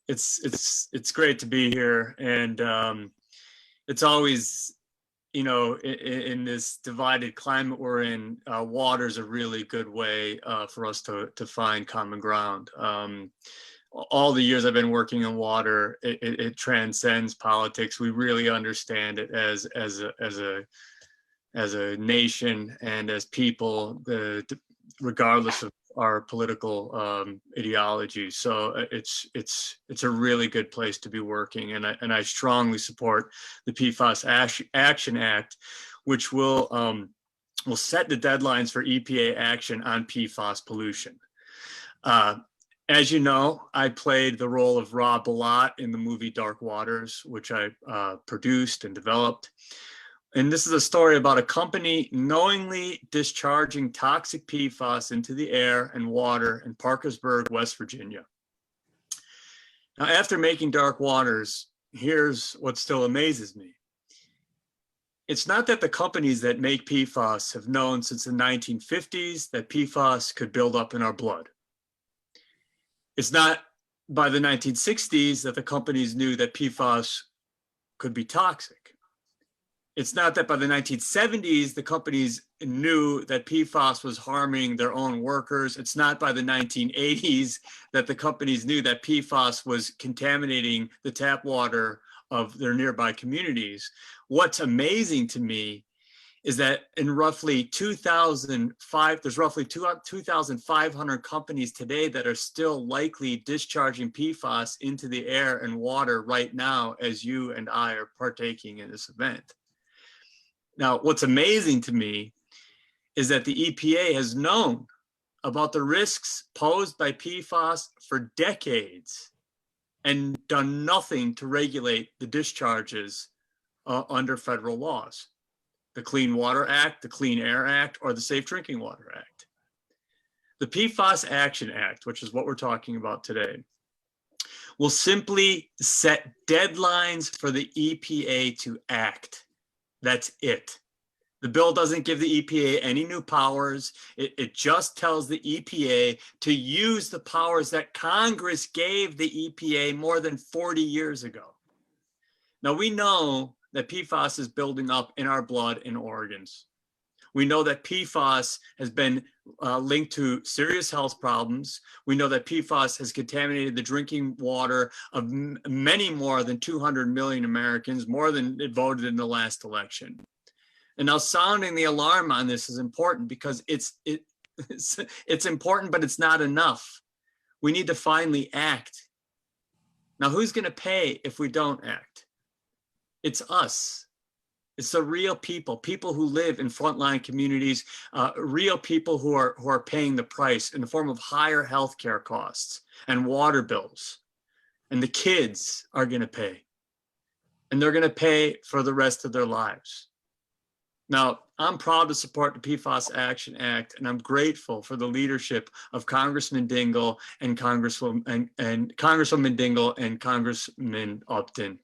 It's great to be here, and it's always, in this divided climate we're in, water is a really good way for us to find common ground. All the years I've been working in water, it transcends politics. We really understand it as a nation and as people, regardless of our political ideology. So it's a really good place to be working, and I strongly support the PFAS Action Act, which will set the deadlines for EPA action on PFAS pollution. As you know, I played the role of Rob Balot in the movie Dark Waters, which I produced and developed. And this is a story about a company knowingly discharging toxic PFAS into the air and water in Parkersburg, West Virginia. Now, after making Dark Waters, here's what still amazes me. It's not that the companies that make PFAS have known since the 1950s that PFAS could build up in our blood. It's not by the 1960s that the companies knew that PFAS could be toxic. It's not that by the 1970s, the companies knew that PFAS was harming their own workers. It's not by the 1980s that the companies knew that PFAS was contaminating the tap water of their nearby communities. What's amazing to me is that in roughly 2005, there's roughly 2,500 companies today that are still likely discharging PFAS into the air and water right now as you and I are partaking in this event. Now, what's amazing to me is that the EPA has known about the risks posed by PFAS for decades and done nothing to regulate the discharges under federal laws. The Clean Water Act, the Clean Air Act, or the Safe Drinking Water Act. The PFAS Action Act, which is what we're talking about today, will simply set deadlines for the EPA to act. That's it. The bill doesn't give the EPA any new powers. It just tells the EPA to use the powers that Congress gave the EPA more than 40 years ago. Now, we know that PFAS is building up in our blood and organs. We know that PFAS has been linked to serious health problems. We know that PFAS has contaminated the drinking water of many more than 200 million Americans, more than it voted in the last election. And now sounding the alarm on this is important because it's important, but it's not enough. We need to finally act. Now, who's going to pay if we don't act? It's us. It's the real people who live in frontline communities, real people who are paying the price in the form of higher healthcare costs and water bills. And the kids are going to pay. And they're going to pay for the rest of their lives. Now, I'm proud to support the PFAS Action Act, and I'm grateful for the leadership of Congressman Dingell and Congresswoman Dingell and Congressman Upton.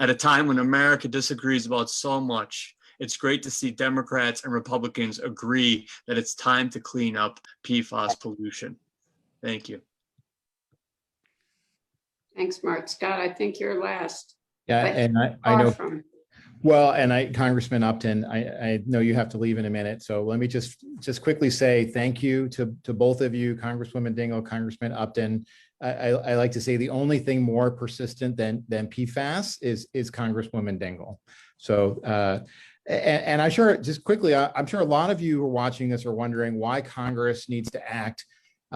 At a time when America disagrees about so much, it's great to see Democrats and Republicans agree that it's time to clean up PFAS pollution. Thank you. Thanks, Mark. Scott, I think you're last. Yeah, and I know. Well, and Congressman Upton, I know you have to leave in a minute, so let me just quickly say thank you to both of you, Congresswoman Dingell, Congressman Upton. I like to say the only thing more persistent than PFAS is Congresswoman Dingell. So, and I'm sure, just quickly, I'm sure a lot of you who are watching this are wondering why Congress needs to act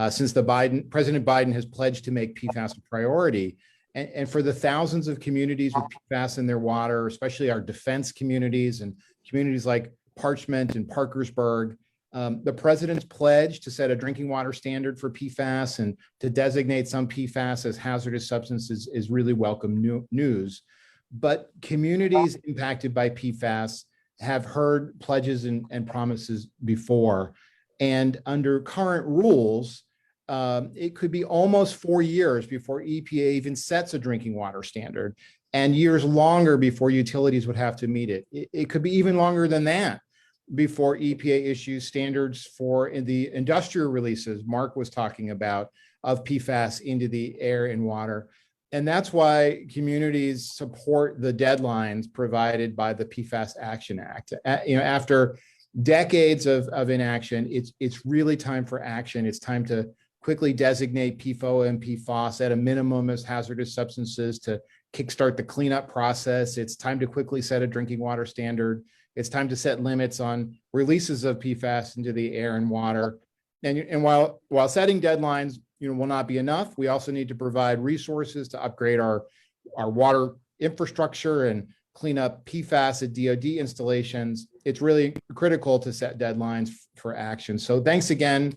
since President Biden has pledged to make PFAS a priority. And for the thousands of communities with PFAS in their water, especially our defense communities and communities like Parchment and Parkersburg, the president's pledge to set a drinking water standard for PFAS and to designate some PFAS as hazardous substances is really welcome news. But communities impacted by PFAS have heard pledges and promises before. And under current rules, it could be almost 4 years before EPA even sets a drinking water standard, and years longer before utilities would have to meet it. It could be even longer than that before EPA issues standards for the industrial releases Mark was talking about of PFAS into the air and water. And that's why communities support the deadlines provided by the PFAS Action Act. After decades of inaction, it's really time for action. It's time to quickly designate PFOA and PFOS at a minimum as hazardous substances to kickstart the cleanup process. It's time to quickly set a drinking water standard. It's time to set limits on releases of PFAS into the air and water. And while setting deadlines will not be enough, we also need to provide resources to upgrade our water infrastructure and clean up PFAS at DoD installations. It's really critical to set deadlines for action. So thanks again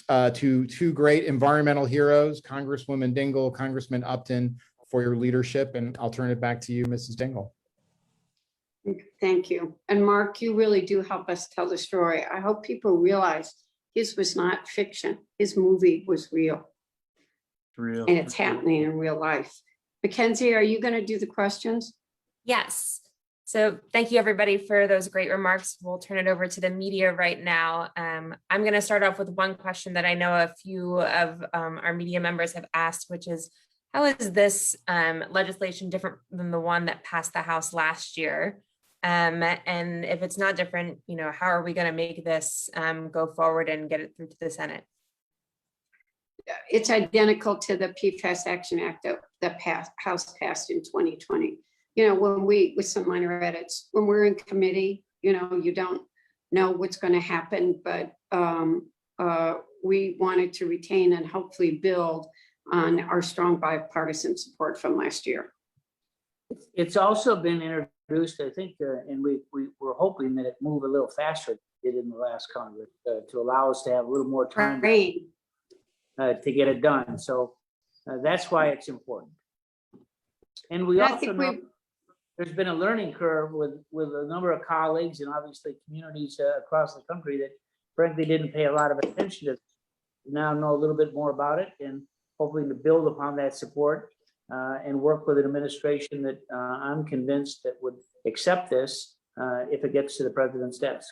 to two great environmental heroes, Congresswoman Dingell, Congressman Upton, for your leadership. And I'll turn it back to you, Mrs. Dingell. Thank you. And Mark, you really do help us tell the story. I hope people realize his was not fiction. His movie was real. Real. And it's happening in real life. Mackenzie, are you going to do the questions? Yes. So thank you, everybody, for those great remarks. We'll turn it over to the media right now. I'm going to start off with one question that I know a few of our media members have asked, which is, how is this legislation different than the one that passed the House last year? And if it's not different, how are we going to make this go forward and get it through to the Senate? It's identical to the PFAS Action Act that House passed in 2020. When with some minor edits, when we're in committee, you don't know what's going to happen, but we wanted to retain and hopefully build on our strong bipartisan support from last year. It's also been introduced, I think, and we were hoping that it move a little faster than it did in the last Congress to allow us to have a little more time to get it done. So that's why it's important. And we also know there's been a learning curve with a number of colleagues and obviously communities across the country that frankly didn't pay a lot of attention to. Now know a little bit more about it and hopefully to build upon that support and work with an administration that I'm convinced that would accept this if it gets to the president's desk.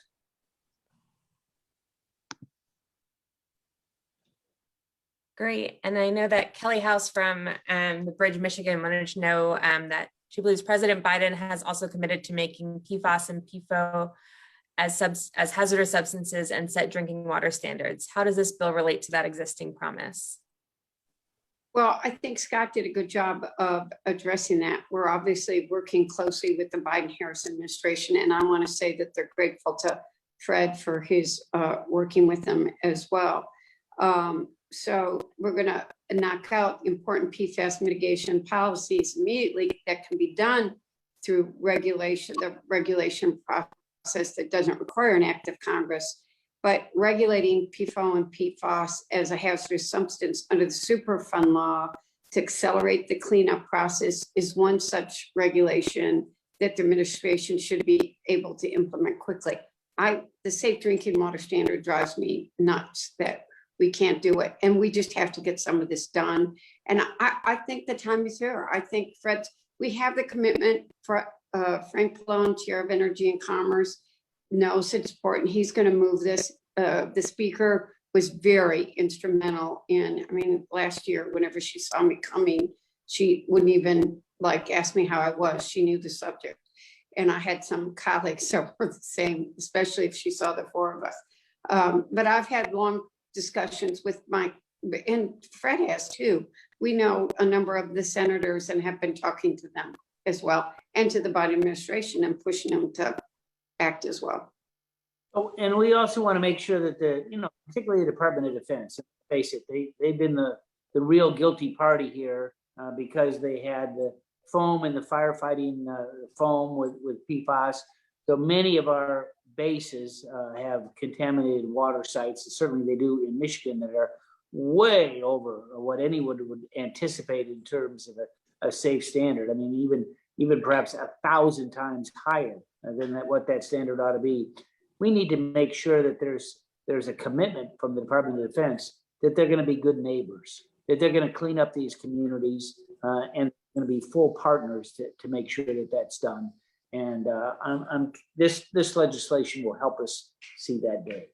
Great. And I know that Kelly House from the Bridge, Michigan wanted to know that she believes President Biden has also committed to making PFAS and PFOA as hazardous substances and set drinking water standards. How does this bill relate to that existing promise? Well, I think Scott did a good job of addressing that. We're obviously working closely with the Biden-Harris administration, and I want to say that they're grateful to Fred for his working with them as well. So we're going to knock out important PFAS mitigation policies immediately that can be done through the regulation process that doesn't require an act of Congress. But regulating PFOA and PFOS as a hazardous substance under the Superfund law to accelerate the cleanup process is one such regulation that the administration should be able to implement quickly. The safe drinking water standard drives me nuts that we can't do it. And we just have to get some of this done. And I think the time is here. I think we have the commitment for Frank Pallone, Chair of Energy and Commerce, knows it's important. He's going to move this. The speaker was very instrumental in, last year, whenever she saw me coming, she wouldn't even ask me how I was. She knew the subject. And I had some colleagues that were the same, especially if she saw the four of us. But I've had long discussions with and Fred has too. We know a number of the senators and have been talking to them as well, and to the Biden administration and pushing them to act as well. Oh, and we also want to make sure that particularly the Department of Defense, face it, they've been the real guilty party here because they had the foam and the firefighting foam with PFAS. So many of our bases have contaminated water sites. Certainly they do in Michigan that are way over what anyone would anticipate in terms of a safe standard. Even perhaps 1,000 times higher than what that standard ought to be. We need to make sure that there's a commitment from the Department of Defense that they're going to be good neighbors, that they're going to clean up these communities and going to be full partners to make sure that that's done. And this legislation will help us see that day.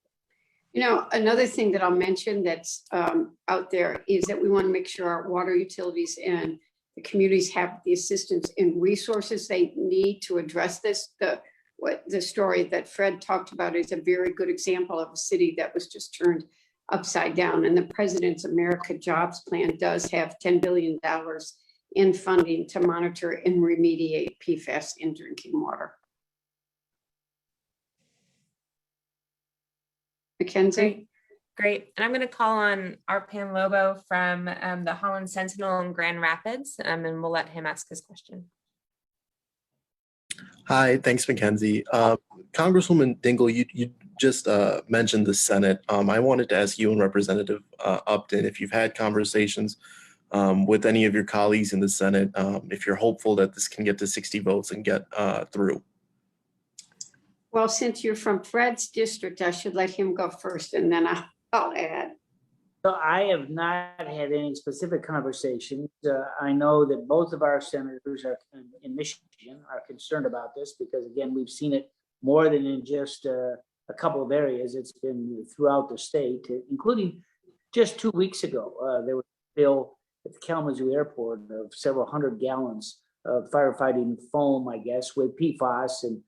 You know, another thing that I'll mention that's out there is that we want to make sure our water utilities and the communities have the assistance and resources they need to address this. The story that Fred talked about is a very good example of a city that was just turned upside down. And the President's America Jobs Plan does have $10 billion in funding to monitor and remediate PFAS in drinking water. Mackenzie? Great. And I'm going to call on Art Panlobo from the Holland Sentinel in Grand Rapids, and we'll let him ask his question. Hi, thanks, Mackenzie. Congresswoman Dingell, you just mentioned the Senate. I wanted to ask you and Representative Upton if you've had conversations with any of your colleagues in the Senate, if you're hopeful that this can get to 60 votes and get through. Well, since you're from Fred's district, I should let him go first and then I'll add. So I have not had any specific conversations. I know that both of our senators are in Michigan are concerned about this because, again, we've seen it more than in just a couple of areas. It's been throughout the state, including just 2 weeks ago. There was a bill at the Kalamazoo airport of several hundred gallons of firefighting foam, I guess, with PFAS, and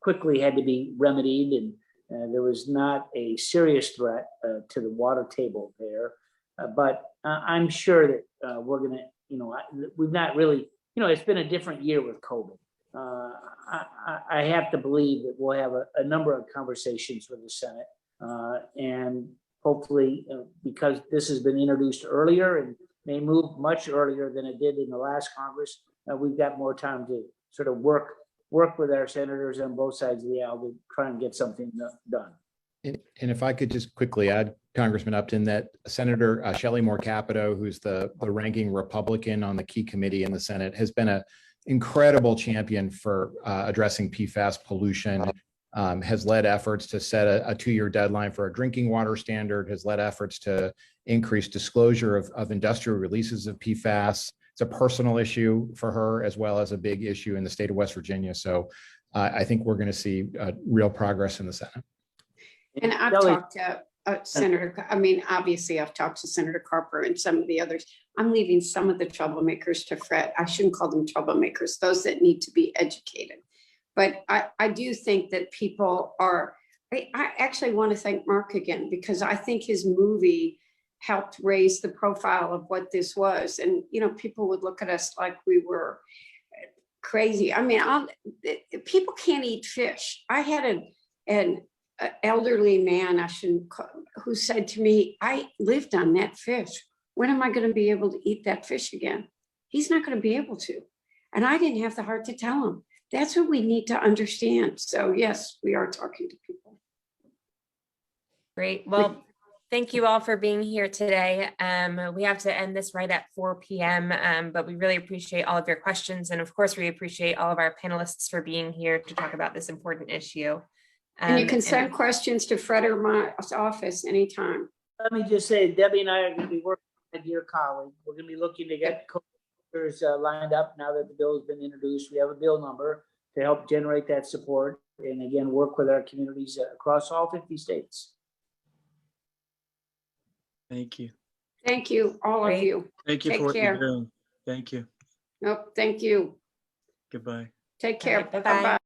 quickly had to be remedied, and there was not a serious threat to the water table there. But I'm sure that we're going to, we've not really, it's been a different year with COVID. I have to believe that we'll have a number of conversations with the Senate, and hopefully, because this has been introduced earlier and may move much earlier than it did in the last Congress, we've got more time to sort of work with our senators on both sides of the aisle to try and get something done. And if I could just quickly add, Congressman Upton, that Senator Shelley Moore Capito, who's the ranking Republican on the key committee in the Senate, has been an incredible champion for addressing PFAS pollution, has led efforts to set a 2-year deadline for a drinking water standard, has led efforts to increase disclosure of industrial releases of PFAS. It's a personal issue for her as well as a big issue in the state of West Virginia. So I think we're going to see real progress in the Senate. And I've talked to Senator, obviously I've talked to Senator Carper and some of the others. I'm leaving some of the troublemakers to Fred. I shouldn't call them troublemakers, those that need to be educated. But I do think that people are, I actually want to thank Mark again, because I think his movie helped raise the profile of what this was. And, people would look at us like we were crazy. People can't eat fish. I had an elderly man, who said to me, I lived on that fish. When am I going to be able to eat that fish again? He's not going to be able to. And I didn't have the heart to tell him. That's what we need to understand. So yes, we are talking to people. Great. Well, thank you all for being here today. We have to end this right at 4 p.m., but we really appreciate all of your questions. And of course, we appreciate all of our panelists for being here to talk about this important issue. And you can send questions to Fred or my office anytime. Let me just say, Debbie and I are going to be working with your colleague. We're going to be looking to get co-workers lined up now that the bill has been introduced. We have a bill number to help generate that support. And again, work with our communities across all 50 states. Thank you. Thank you, all of you. Thank you Take for what care. you're doing. Thank you. Nope, thank you. Goodbye. Take care. Bye-bye. Bye-bye.